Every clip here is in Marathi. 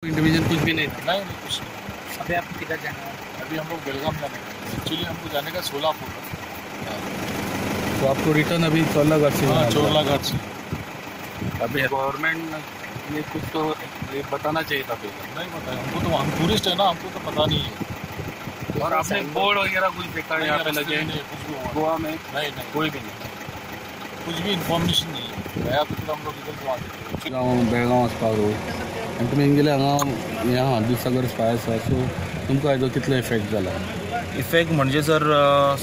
इंडिविजुअल कुछ भी नहीं था। नहीं नहीं कुछ नहीं। अभी आपको किधर जाना है? अभी हम लोग बेलगाम जाने का एक्चुअली हमको जाने का 16 फुट है। तो आपको रिटर्न अभी 14 घाट से हाँ 14 घाट से। अभी गवर्नमेंट ने कुछ तो ये बताना चाहिए था पहले। नहीं पता है हमको, तो हम टूरिस्ट है ना, हमको तो पता नहीं है। और आपने बोर्ड वगैरह कुछ देखा है यहाँ पे लगे? नहीं कुछ भी हुआ गोवा में नहीं नहीं कोई भी नहीं। कुछ भी इन्फॉर्मेशन नहीं है। गया तो फिर हम लोग इधर को आते बेळगांव वचपाक आनी तुमी गेले हांगा ह्या दूधसागर स्पाय आसा, सो तुमकां हेजो कितलो इफेक्ट जाला? इफेक्ट म्हणजे सर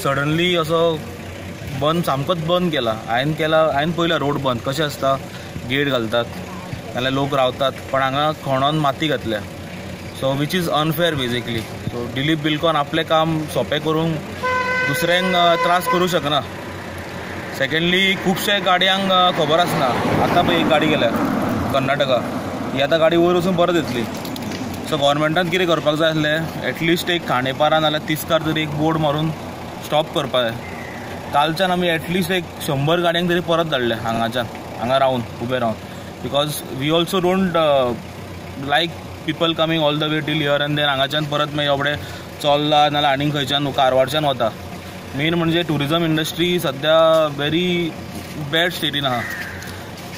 सडनली असो बंद, सामकोच बंद हांवें पयला रोड बंद कशें आसता, गेट घालतात नाल्यार लोक रावतात, पण हांगा खणोन माती घातल्या, so which is unfair basically. So Dilip बिल्कोन आपलें काम सोंपें करूंक दुसऱ्यांक त्रास करूं शकना. सेकंडली खुबशे गाडयांक खबर आसना. आतां पळय एक गाडी गेल्या कर्नाटका, ही आतां गाडी वयर वचून परत येतली. सो गव्हर्मेंटान कितें करपाक जाय आसलें, एटलिस्ट एक खांडेपारा नाल्यार तिस्कार तरी एक बोर्ड मारून स्टॉप करपाक जाय. कालच्यान आमी एटलिस्ट एक 100 गाडयांक तरी परत धाडले हांगा रावन उबे रावन, because we also don't like people coming all the way till here and then हांगाच्यान परत मागीर एवढे चोल्ला नाल्यार आनीक खंयच्यान कारवारच्यान वता. मेन म्हणजे टुरिजम इंडस्ट्री सद्या व्हेरी बॅड स्टेटीन आहा,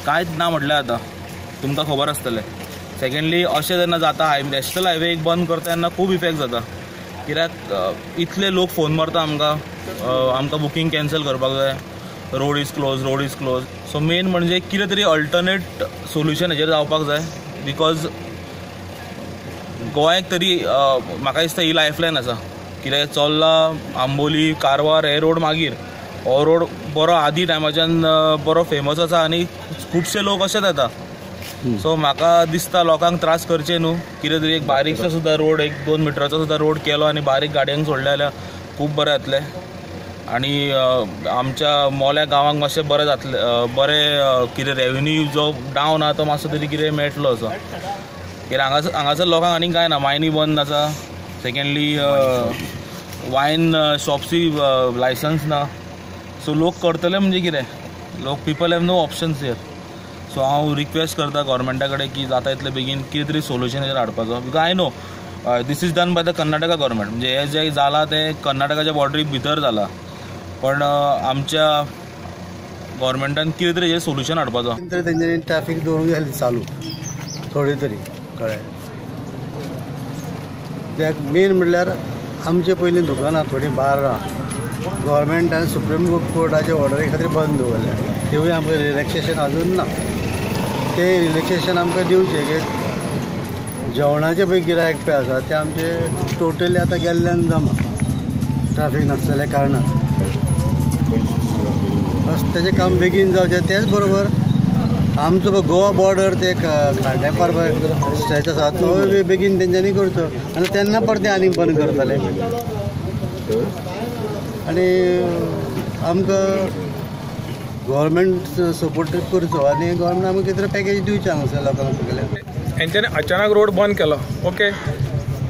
कांयच ना म्हटल्यार आतां तुमकां खबर आसतलें. सेकंडली अशें जेन्ना जाता, नॅशनल हायवे एक बंद करता तेन्ना खूब इफेक्ट जाता. कित्याक इतले लोक फोन मारता आमकां बुकींग कॅन्सल करपाक जाय, road is close. So main म्हणजे कितें तरी अल्टरनेट सोल्युशन हेजेर जावपाक जाय, बिकॉज गोंयाक तरी म्हाका दिसता ही लायफलायन आसा. कित्याक चोल्ला, आंबोली, कारवार हे रोड मागीर, हो रोड बरो आदी टायमाच्यान बरो फेमस आसा आनी खुबशे लोक अशेच येता. सो म्हाका दिसता लोकांक त्रास करचे न्हू, कितें तरी एक बारीकसो सुद्दां रोड, 1-2 मिटराचो सुद्दां रोड केलो आनी बारीक गाडयांक सोडले जाल्यार खूब बरें जातलें. आनी आमच्या मोल्या गांवांक मातशें बरें जातलें, बरें कितें रेवेन्यू जो डावन आहा तो मातसो तरी कितें मेळटलो असो. कित्याक हांगासर लोकांक आनीक कांय ना, मायनी बंद आसा. सेकंडली वायन शॉप्सय लायसन्स ना. सो लोक करतले म्हणजे कितें, people have no options here. So हांव रिक्वेस्ट करता गव्हर्मेंटा कडेन की जाता तितले बेगीन कितें तरी सोल्युशन हेजेर हाडपाचो. Because I know this is done by the Karnataka government, म्हणजे हे जे जाला ते कर्नाटकाच्या बॉर्डरी भितर जाला, पण आमच्या गव्हर्मेंटान कितें तरी हेजेर सोल्युशन हाडपाचो. तेंच्यांनी ट्रॅफिक दवरूंक जाय चालू थोडी तरी कळ्ळें. त्याक मेन म्हणल्यार आमचे पयलीं दुकानां थोडीं भायर राहा, गव्हर्मेंटान सुप्रीम कोर्टाचे ऑर्डरी खातीर बंद दवरल्या, तेवूय आमकां रिलॅक्सेशन अजून ना. ते रिलॅक्सेशन आमकां दिवचें, की जेवणाचे पळय गिरायक पळय आसा ते आमचे टोटली आतां गेल्ल्यान जमा ट्रॅफिक नासलेल्या कारणान. बस तेजें काम बेगीन जावचें. तेच बरोबर आमचो गोवा बॉर्डर ते खांडेपार स्ट्रेच आसा तो बेगीन तेंच्यांनी करचो, आनी तेन्ना परते आनीक बंद करतले. आनी आमकां गव्हर्मेंट सपोर्ट करचो आनी गव्हर्मेंट आमकां कितें तरी पॅकेज दिवचें हांगासर लोकांक सगळ्यांक. हेंच्यांनी अचानक रोड बंद केलो, ओके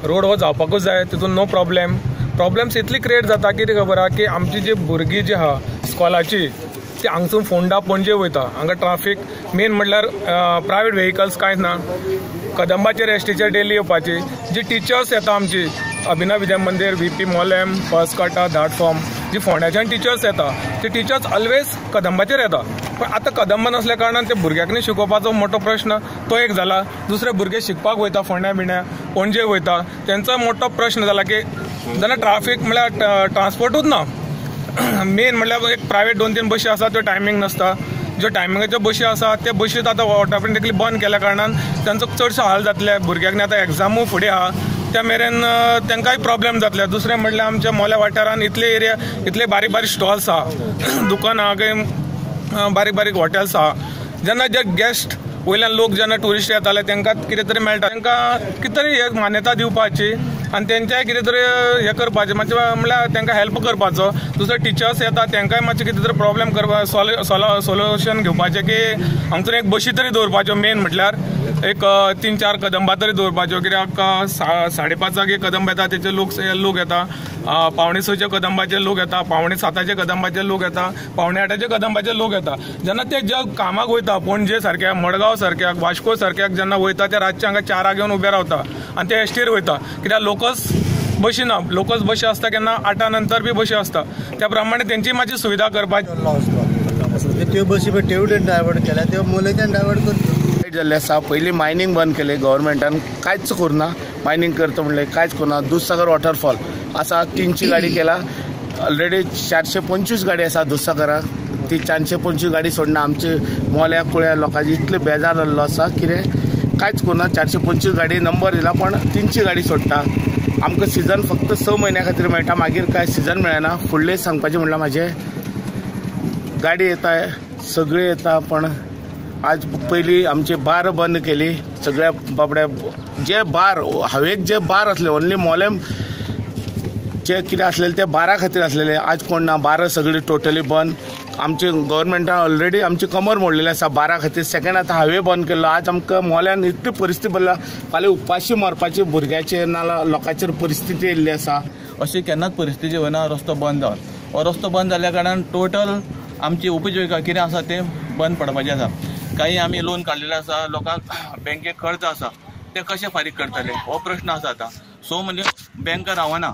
रोड हो जावपाकूच जाय, तितून नो प्रॉब्लेम्स इतली क्रिएट जाता. कितें खबर आहा की आमची जी भुरगीं जी आहा स्कॉलाची ती हांगसून फोंडा पणजे वयता. हांगा ट्राफीक मेन म्हणल्यार प्रायवेट व्हेकल्स कांयच ना. कदंबाचेर एसटीचेर डेली येवपाची जी टिचर्स येता आमची अभिनव विद्या मंदिर, VP मोलेम, पर्सकाटा, धाटफॉर्म, जी फोंड्याच्यान टिचर्स येता ते टिचर्स ऑलवेज कदंबाचेर येता. पण आतां कदंबा नसल्या कारणान ते भुरग्यांनी शिकोवपाचो मोठो प्रश्न तो एक जाला. दुसरे भुरगे शिकपाक वयता फोंड्या पणजे वयता, तेंचो मोठो प्रश्न जाला की जेन्ना ट्राफीक म्हळ्यार ट्रान्सपोर्टूच ना. मेन म्हणल्यार एक प्रायवेट 2-3 बशी आसा त्यो टायमींग नासता. ज्यो टायमिंगाच्यो बशी आसा त्या बशीत आतां ऑटोमॅटिकली बंद केल्या कारणान तांचो चडसो हाल जातले. भुरग्यांनी आतां एग्जामूय फुडें आहा, त्या मेरेन तांकांय प्रॉब्लेम जातले. दुसरें म्हणल्यार आमच्या मोल्या वाठारान इतले बारीक बारीक स्टॉल्स आहा, दुकानां, बारीक हॉटेल्स आहा. जेन्ना जे गेस्ट वयल्यान लोक जेन्ना ट्युरिस्ट येताले तांकां कितें तरी मेळटा, तांकां कितें तरी एक मान्यता दिवपाची आनी तेंच्याय कितें तरी हें करपाचें, मातशें म्हणल्यार तांकां हेल्प करपाचो. दुसरे टिचर्स येता तांकांय मातशें कितें तरी प्रॉब्लेम करपा सोल्युशन घेवपाचें, की हांगसून एक बशी तरी दवरपाच्यो मेन म्हटल्यार. एक 3-4 कदंबा तरी दवरपाच्यो, कित्याक 5:30 कदंब येता तेचे लोक येता, 5:45 कदंबाचे लोक येता, 7:45 कदंबाचे लोक येता, 8:45 कदंबाचे लोक येता. जेन्ना ते जग कामाक वयता पणजे सारक्या, मडगांव सारक्या, वास्को सारक्याक जेन्ना वयता ते रातचे हांगा 4 येवन उबे रावता आनी ते एसटीर वयता, कित्याक लोकस बशी ना. लोकस बशी आसता केन्ना 8 नंतर बी बशी आसता, त्या प्रमाणे तेंची मातशी सुविधा करपाची. त्यो बशी पळय तेवटेन डायवर्ट केल्या, त्यो मोलेच्यान डायवर्ट करता जाल्ले आसा. पयलीं मायनींग बंद केले गव्हर्मेंटान, कांयच करना. मायनींग करता म्हणलें कांयच करना. दूधसागर वॉटरफॉल आसा, 3ची गाडी केला. ऑलरेडी 425 गाडी आसा दूधसागराक. ती 425 गाडी सोडना. आमचे मोल्या कुळ्या लोकांची इतले बेजार जाल्लो आसा, कितें कांयच करना. 425 गाडी नंबर दिला, पण 3ची गाडी सोडटा. आमकां सिजन फक्त 6 म्हयन्या खातीर मेळटा, मागीर कांय सिजन मेळना. फुडलें सांगपाचें म्हणल्यार म्हाजें, गाडी येता, सगळे येता, पण आज पयलीं आमचे बार बंद केली. सगळ्या बाबड्या जे बार हावेक जे बार असले, ओन्ली मोलेम जे कितें आसलेले ते बारा खातीर आसलेले. आज कोण ना, बार सगळी टोटली बंद. आमचे गव्हर्मेंटान ऑलरेडी आमची कमर मोडलेली आसा बारा खातीर. सेकंड आतां हायवे बंद केल्लो. आज आमकां मोल्यान इतली परिस्थिती बदला, फाल्यां उपाशी मरपाची भुरग्याचेर नाल्यार लोकांचेर परिस्थिती येयल्ली आसा. अशी केन्नाच परिस्थिती वयना रस्तो बंद जावन. हो रस्तो बंद जाल्ल्या कारणान टोटल आमची उपजिविका कितें आसा तें बंद पडपाचें आसा. काही आमी लोन काडलेले आसा, लोकांक बँकेक कर्ज आसा, ते कशे फारीक करतले हो प्रश्न आसा आतां. सो म्हणजे बँक रावना,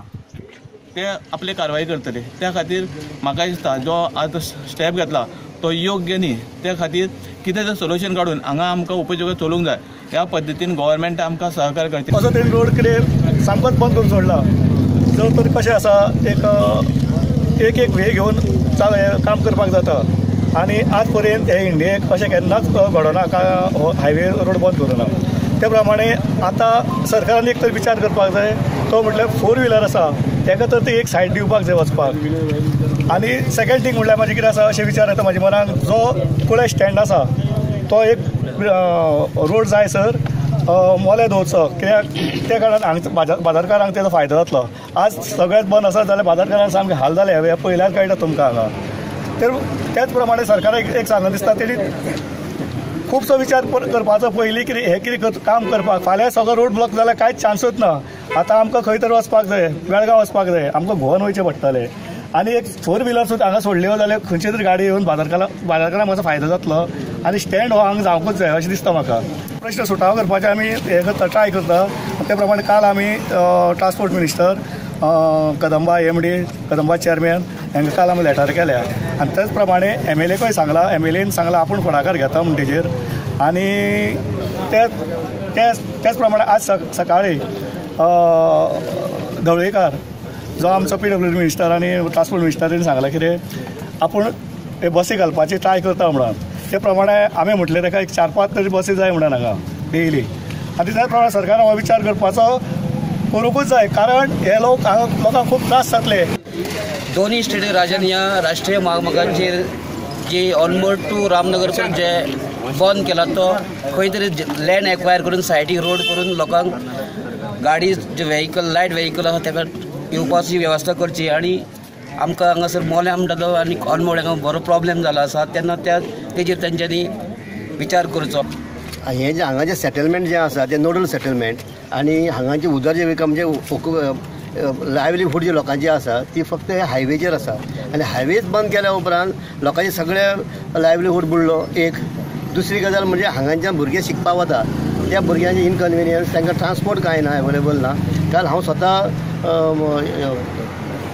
ते आपली कारवाई करतले. त्या खातीर म्हाका दिसता जो आतां स्टेप घेतला तो योग्य न्ही. त्या खातीर कितें तें सोल्युशन काडून हांगा आमकां उपजिविका चलूंक जाय. ह्या पद्दतीन गव्हर्मेंट आमकां सहकार्य करचे. असो तेणी रोड कितें सामकोच बंद करून सोडला. जर तर कशें आसा, एक वे घेवन काम करपाक जाता. आनी आज पर्यंत हे इंडियेक अशें केन्नाच घडोना हो हायवे रोड बंद करूना. त्या प्रमाणे आतां सरकारान एक तर विचार करपाक जाय, तो म्हटल्यार 4 व्हिलर आसा ताका तर ते एक सायड दिवपाक जाय वचपाक. आनी सेकंड थिंग म्हटल्यार म्हाजे कितें आसा अशें विचार येता म्हाज्या मनाक, जो कुळे स्टँड आसा तो एक रोड जाय सर मोले दवरचो, कित्याक त्या कारणान हांगा बाजारकारांक तेजो फायदो जातलो. आज सगळेंच बंद आसा जाल्यार बाजारकारांक सामकें हाल जाले. हे पयल्याच कळटा तुमकां हांगा. तर त्याच प्रमाणे सरकाराक एक सांगन दिसता, तेणी खुबसो विचार करपाचो पयलीं कितें हे कितें काम करपाक. फाल्यां सगळो रोड ब्लॉक जाल्यार कांयच चान्सूच ना. आतां आमकां खंय तर वचपाक जाय, बेळगांव वचपाक जाय, आमकां घुंवन वयचें पडटलें. आनी एक 4 व्हिलर सुद्दां हांगा सोडल्यो जाल्यार खंयची तरी गाडी येवन बाजारकारांक मातसो फायदो जातलो. आनी स्टँड हो हांगा जावंकूच जाय अशें दिसता म्हाका. प्रश्न सुटावो करपाचें आमी हे करता, ट्राय करता. त्या प्रमाणे काल आमी transport minister, Kadamba MD, Kadamba chairman हांकां काल आमी लेटर केल्या. आनी तेच प्रमाणे MLAकय सांगला. MLAन सांगला आपूण फुडाकार घेता म्हण तेजेर. आनी त्याच प्रमाणे आज सकाळी ढवळीकर जो आमचो PWD मिनिस्टर आनी ट्रान्सपोर्ट मिनिस्टरान सांगला कितें आपूण हे बसी घालपाची ट्राय करता म्हणून. ते प्रमाणे आमी म्हटलें ताका एक 4-5 तरी बसी जाय म्हणून हांगा डेली. आनी त्याच प्रमाणे सरकारान हो विचार करपाचो करूंकूच जाय, कारण हे लोकांक खूब त्रास जातले. दोन्ही स्टेट राज्यांनी ह्या राष्ट्रीय महामार्गांचेर जे ऑलमोस्ट टू रामनगर जे बंद केला तो खंय तरी लँड एक्वायर करून सायडीक रोड करून लोकांक गाडी जे व्हेकल लायट व्हेकल आसा ताका येवपाची वेवस्था करची. आनी आमकां हांगासर मोल्या म्हणटा तो आनी ऑलमोस्ट हांगा बरो प्रॉब्लेम जाला आसा, तेन्ना तेजेर तेंच्यांनी विचार करचो. हे जे हांगाचें सेटलमेंट जें आसा तें नोडल सेटलमेंट आनी हांगाची उदरजीविका म्हणजे लायवलीहूड जे लोकांची आसा ती फक्त हायवेचेर आसा. आनी हायवेच बंद केल्या उपरांत लोकांचे सगळे लायवलीहूड बुडलो. एक दुसरी गजाल म्हणजे हांगाच्यान भुरगे शिकपाक वता त्या भुरग्यांचे इनकन्विनियन्स, तांकां ट्रान्सपोर्ट कांय ना, अवेलेबल ना. काल हांव स्वता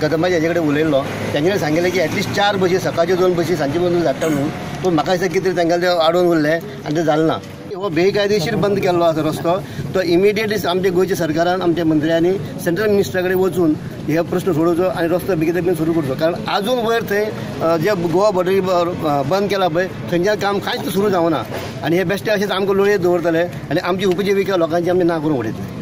कदंबाच्या हेजे कडेन उलयल्लो. तेंच्यांनी सांगिल्लें की एटलिस्ट 4 बसी, सकाळच्यो 2 बसी, सांजचे 2 धाडटा म्हणून. पूण म्हाका दिसता कितें तांकां तें आडोवन उरलें आनी तें जालें ना. हो बेकायदेशीर बंद केल्लो आसा रस्तो, तो इमिडिएटली आमच्या गोंयच्या सरकारान, आमच्या मंत्र्यांनी सेंट्रल मिनिस्टरा कडेन वचून हे प्रश्न सोडोवचो आनी रस्तो बेगीन बेगीन सुरू करचो. कारण आजून वयर थंय जे गोवा बॉर्डर बंद केला पळय थंयच्यान काम कांयच सुरू जावना. आनी हे बेश्टे अशेंच आमकां लोळयत दवरतले आनी आमची उपजिविका लोकांची आमी ना करूंक उडयतले.